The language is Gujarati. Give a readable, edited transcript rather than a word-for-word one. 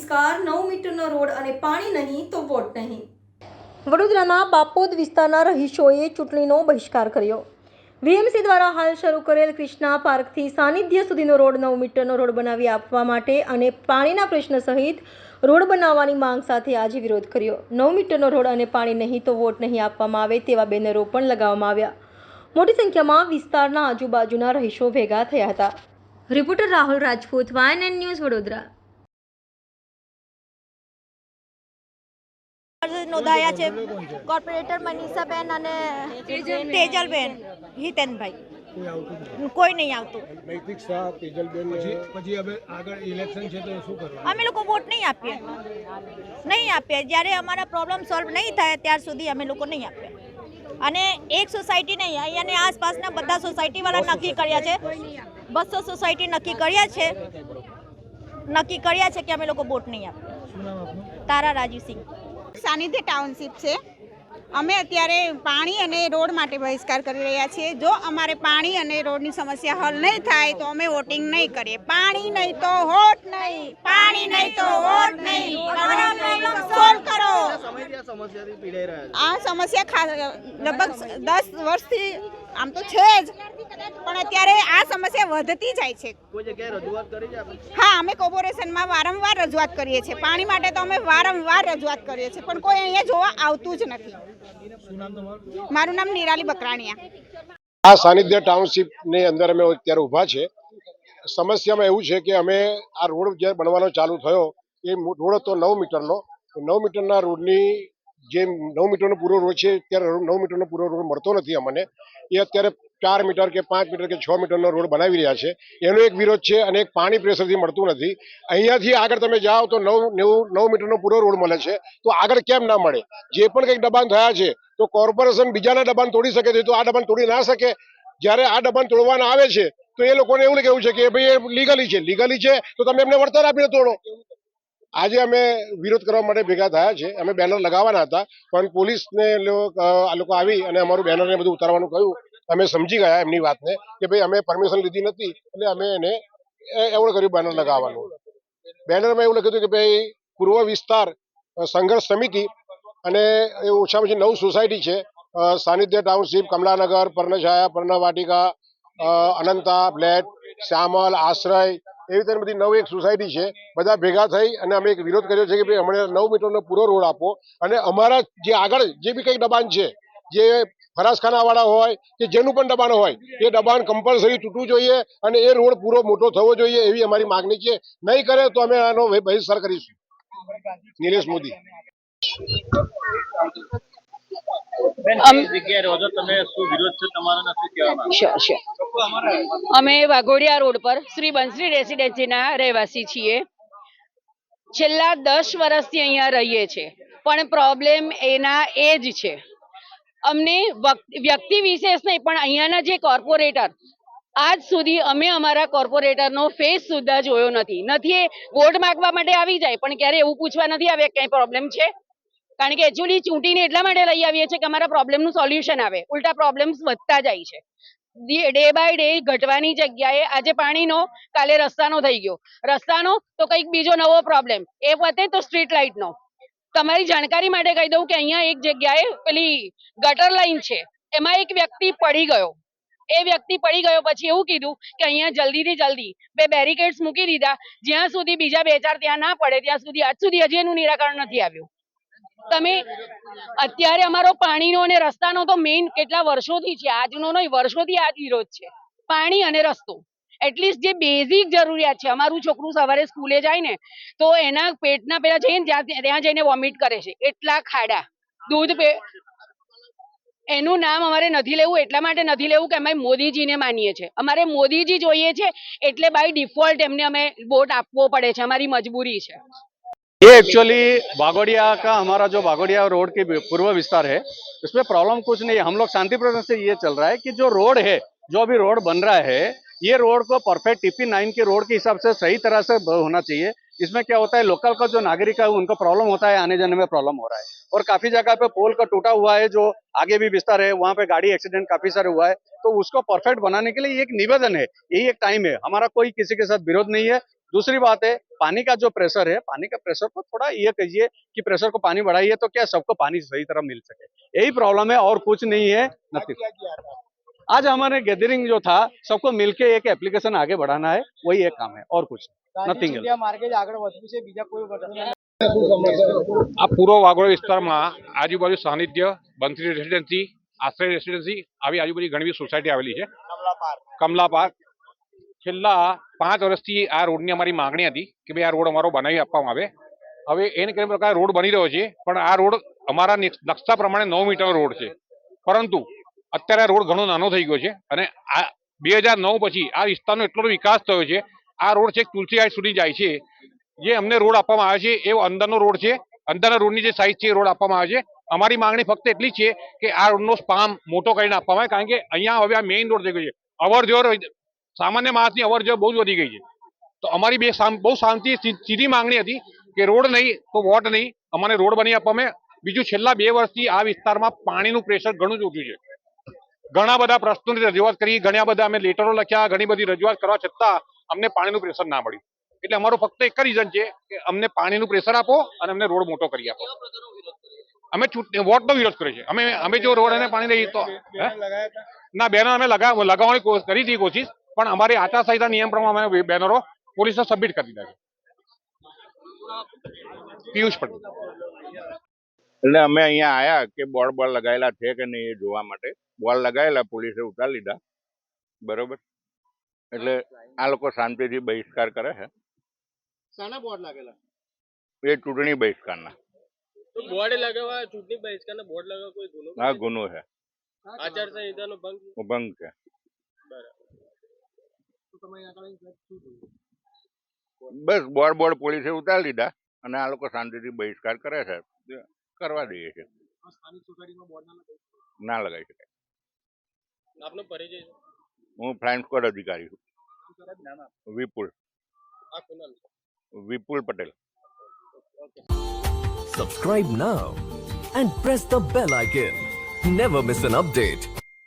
બહિષ્કાર 9 મીટરનો રોડ અને પાણી નહીં તો વોટ નહીં। વડોદરામાં બાપોદ વિસ્તારના રહીશોએ ચૂંટણીનો બહિષ્કાર કર્યો। વીએમસી દ્વારા હાલ શરૂ કરેલ કૃષ્ણા પાર્કથી સાનિધ્ય સુધીનો રોડ 9 મીટરનો રોડ બનાવી આપવા માટે અને પાણીના પ્રશ્ન સહિત રોડ બનાવવાની માંગ સાથે આજે વિરોધ કર્યો। 9 મીટરનો રોડ અને પાણી નહીં તો વોટ નહીં આપવામાં આવે તેવા બેનરો પણ લગાવવામાં આવ્યા। મોટી સંખ્યામાં વિસ્તારના આજુબાજુના રહીશો ભેગા થયા હતા। Reporter Rahul Rajput, YNN news, Vadodara. નોંધાયા છે કોર્પોરેટર મનીષાબેન અને તેજલબેન હિતેનભાઈ। કોઈ નહીં આવતું। નૈતિક શાહ, તેજલબેન પછી હવે આગળ ઇલેક્શન છે તો શું કરવાનું? અમે લોકો વોટ નહીં આપીએ। જ્યારે અમારા પ્રોબ્લેમ સોલ્વ નહીં થાય ત્યાર સુધી અમે લોકો નહીં આપીએ। અને એક સોસાયટી નહીં, અહીંયાની આસપાસના બધા સોસાયટીવાળા નક્કી કર્યા છે, 200 સોસાયટી નક્કી કર્યા છે કે અમે લોકો વોટ નહીં આપીએ। તારા રાજીવસિંહ, સાનિધ્ય ટાઉનશીપ છે। અમે અત્યારે પાણી અને રોડ માટે બહિષ્કાર કરી રહ્યા છીએ। જો અમારે પાણી અને રોડની સમસ્યા હલ નહીં થાય તો અમે વોટિંગ નહીં કરીએ। પાણી નહીં તો વોટ નહીં, પાણી નહીં તો વોટ નહીં। અમારા પ્રોબ્લેમ સોલ્વ કરો। આ સમસ્યા લગભગ 10 વર્ષથી આમ તો છે જ, પણ અત્યારે આ સમસ્યા વધતી જાય છે। કોઈ જગ્યાએ રજૂઆત કરી છે? હા, અમે કોર્પોરેશનમાં વારંવાર રજૂઆત કરીએ છીએ। પાણી માટે તો અમે વારંવાર રજૂઆત કરીએ છીએ, પણ કોઈ અહીંયા જોવા આવતું જ નથી। મારું નામ નિરાલી બકરાણીયા। આ સાનિધ્ય ટાઉનશીપ ની અંદર અમે અત્યારે ઊભા છે। સમસ્યામાં એવું છે કે અમે આ રોડ જે બનવાનો ચાલુ થયો એ રોડ હતો 9 મીટરનો। 9 મીટરના રોડની જે 9 મીટરનો પૂરો રોડ છે ત્યારે 9 મીટરનો પૂરો રોડ મળતો નથી અમને। એ અત્યારે 4 મીટર કે 5 મીટર કે 6 મીટરનો રોડ બનાવી રહ્યા છે। એનો એક વિરોધ છે અને એક પાણી પ્રેશરથી મળતું નથી। અહીંયાથી આગળ તમે જાઓ તો 9 મીટરનો પૂરો રોડ મળે છે, તો આગળ કેમ ના મળે? જે પણ કંઈક દબાણ થયા છે તો કોર્પોરેશન બીજાના દબાણ તોડી શકે છે, તો આ દબાણ તોડી ના શકે। જ્યારે આ દબાણ તોડવાના આવે છે તો એ લોકોને એવું કહેવું છે કે ભાઈ એ લીગલી છે તો તમે એમને વળતર આપીને તોડો। આજે અમે વિરોધ કરવા માટે ભેગા થયા છે। અમે બેનર લગાવવાના હતા, પણ પોલીસને આ લોકો આવી અને અમારું બેનરને બધું ઉતારવાનું કહ્યું। અમે સમજી ગયા એમની વાતને કે ભાઈ અમે પરમિશન લીધી નથી, એટલે અમે એને એવું કર્યું બેનર લગાવવાનું। બેનરમાં એવું લખ્યું હતું કે ભાઈ પૂર્વ વિસ્તાર સંઘર્ષ સમિતિ અને એ ઓછામાં ઓછી 9 સોસાયટી છે, સાનિધ્ય ટાઉનશીપ, કમલાનગર, પર્ણછાયા, પર્ણવાટિકા, અનંતા, બ્લેટ, શ્યામલ, આશ્રય, એવી રીતે બધી 9 એક સોસાયટી છે। બધા ભેગા થઈ અને અમે એક વિરોધ કર્યો છે કે ભાઈ અમને 9 મીટરનો પૂરો રોડ આપો અને અમારા જે આગળ જે બી કંઈક દબાણ છે, જે ફરાસખાનાવાળા હોય કે જેનું પણ દબાણ હોય, એ દબાણ કમ્પલસરી તૂટવું જોઈએ અને એ રોડ પૂરો મોટો થવો જોઈએ, એવી અમારી માગણી છે। નહીં કરે તો અમે આનો બહિષ્કાર કરીશું। નિલેશ મોદી। અમે વાઘોડિયા રોડ પર શ્રી બંસરી રેસિડેન્સીના રહેવાસી છીએ। છેલ્લા 10 વર્ષથી અહીંયા રહીએ છીએ, પણ પ્રોબ્લેમ એના એ જ છે। અમને વ્યક્તિ વિશેષ નહીં, પણ અહીંયાના જે કોર્પોરેટર, આજ સુધી અમે અમારા કોર્પોરેટરનો ફેસ સુદ્ધા જોયો નથી। વોટ માંગવા માટે આવી જાય, પણ ક્યારે એવું પૂછવા નથી આવે કઈ પ્રોબ્લેમ છે? કારણ કે એકચ્યુઅલી ચૂંટીને એટલા માટે લઈ આવીએ છીએ કે અમારા પ્રોબ્લેમનું સોલ્યુશન આવે, ઉલટા પ્રોબ્લેમ્સ વધતા જાય છે। ડે બાય ડે ઘટવાની જગ્યાએ આજે પાણીનો, કાલે રસ્તાનો થઈ ગયો, રસ્તાનો તો કંઈક બીજો નવો પ્રોબ્લેમ, એ પતે તો સ્ટ્રીટ લાઇટનો। તમારી જાણકારી માટે કહી દઉં કે અહીંયા એક જગ્યાએ પેલી ગટર લાઈન છે, એમાં એક વ્યક્તિ પડી ગયો। એ વ્યક્તિ પડી ગયો પછી એવું કીધું કે અહીંયા જલ્દીથી જલ્દી 2 બેરિકેડ્સ મૂકી દીધા, જ્યાં સુધી બીજા 2-4 ત્યાં ના પડે ત્યાં સુધી, આજ સુધી હજી એનું નિરાકરણ નથી આવ્યું। તમે અત્યારે અમારો પાણીનો અને રસ્તાનો તો મેઇન કેટલા વર્ષોથી છે, આજનો નહીં, વર્ષોથી આ જ વિરોધ છે, પાણી અને રસ્તો। એટલીસ્ટ જે બેઝિક જરૂરિયાત છે, અમારું છોકરું સવારે સ્કૂલે જાય ને તો એના પેટના પેલા જઈને ત્યાં જઈને વોમિટ કરે છે, એટલા ખાડા, દૂધ એનું નામ અમારે નથી લેવું, એટલા માટે નથી લેવું કે અમે મોદીજીને માનીએ છીએ। અમારે મોદીજી જોઈએ છે, એટલે બાય ડિફોલ્ટ એમને અમે વોટ આપવો પડે છે, અમારી મજબૂરી છે। ये एक्चुअली भागोड़िया का हमारा जो भागोड़िया रोड के पूर्व विस्तार है, उसमें प्रॉब्लम कुछ नहीं है। हम लोग शांतिपूर्ण से ये चल रहा है कि जो रोड है, जो अभी रोड बन रहा है, ये रोड को परफेक्ट TP9 के रोड के हिसाब से सही तरह से होना चाहिए। इसमें क्या होता है, लोकल का जो नागरिक है उनको प्रॉब्लम होता है, आने जाने में प्रॉब्लम हो रहा है। और काफी जगह पे पोल का टूटा हुआ है, जो आगे भी विस्तार है, वहाँ पे गाड़ी एक्सीडेंट काफी सारे हुआ है। तो उसको परफेक्ट बनाने के लिए एक निवेदन है, यही एक टाइम है। हमारा कोई किसी के साथ विरोध नहीं है, दूसरी बात है पानी का जो प्रेशर है, पानी का प्रेशर को थोड़ा ये कहिए कि प्रेशर को पानी बढ़ाइए तो क्या सबको पानी सही तरह मिल सके, यही प्रॉब्लम है और कुछ नहीं है। आज हमारे गैदरिंग जो था सबको मिलके एक एप्लीकेशन आगे बढ़ाना है, वही एक काम है और कुछ नथिंग। આ પૂર્વ વાગોળ વિસ્તારમાં આજુબાજુ સાનિધ્ય, બંસરી રેસિડેન્સી, આશ્રય રેસિડેન્સી આવી આજુબાજુ ઘણી બધી સોસાયટી આવેલી છે. કમલા પાર્ક છેલ્લા 5 વર્ષથી આ રોડની અમારી માંગણી હતી કે ભાઈ આ રોડ અમારો બનાવી આપવામાં આવે. હવે એને કેવી પ્રકાર રોડ બની રહ્યો છે, પણ આ રોડ અમારા નકશા પ્રમાણે 9 મીટરનો રોડ છે, પરંતુ અત્યારે આ રોડ ઘણો નાનો થઈ ગયો છે અને આ 2009 પછી આ વિસ્તારનો એટલો વિકાસ થયો છે. આ રોડ છે તુલસી હાઈટ સુધી જાય છે. જે અમને રોડ આપવામાં આવે છે એ અંદરનો રોડ છે, અંદરના રોડની જે સાઈઝ છે એ રોડ આપવામાં આવે છે. અમારી માંગણી ફક્ત એટલી છે કે આ રોડનો સ્પામ મોટો કરીને આપવામાં આવે, કારણ કે અહીંયા હવે આ મેઇન રોડ થઈ ગયો છે. અવર જવર સામાન્ય માણસની અવર જવર બહુ જ વધી ગઈ છે. તો અમારી બહુ શાંતિ સીધી માંગણી હતી કે રોડ નહીં તો વોટ નહીં, અમને રોડ બની આપવામાં. બીજું છેલ્લા 2 વર્ષથી આ વિસ્તારમાં પાણીનું પ્રેશર ઘણું જ ઓછું છે. ઘણા બધા પ્રશ્નોની રજૂઆત કરી, ઘણા બધા અમે લેટરો લખ્યા, ઘણી બધી રજૂઆત કરવા છતાં અમને પાણીનું પ્રેશર ના મળ્યું. એટલે અમારો ફક્ત એક જ રીઝન છે કે અમને પાણીનું પ્રેશર આપો અને અમને રોડ મોટો કરી આપો. અમે વોટનો વિરોધ કર્યો છે. અમે જો રોડ અને પાણી નહીં તો ના બેનર અમે લગાવવાની કરી હતી કોશિશ, પણ અમારી આચારસંહિતા નિયમ પ્રમાણે અમે બેનરો પોલીસને સબમિટ કરી દીધા છે. પિયુષ પટેલ. એટલે અમે અહીંયા આયા કે બોર્ડ લગાવેલા છે કે નહીં એ જોવા માટે. બોર્ડ લગાવેલા, પોલીસે ઉતારી લીધા, બરોબર. એટલે આ લોકો શાંતિથી બહિષ્કાર કરે છે. શાના બોર્ડ લાગેલા? એ ચૂંટણી બહિષ્કારના. તો બોર્ડ લગાવવા, ચૂંટણી બહિષ્કારના બોર્ડ લગાવવા કોઈ ગુનો? હા, ગુનો છે. આચારસંહિતાનો ભંગ છે. બસ બોર્ડ પોલીસે ઉતારી લીધા અને આ લોકો શાંતિથી બહિષ્કાર કરે છે. કરવા દઈએ છે. ના લગાવી શકાય. આપનો પરિચય? હું ફ્લાઇંગ સ્ક્વોડ અધિકારી છું. વિપુલ Patel. Subscribe now and press the bell icon. Never miss an update.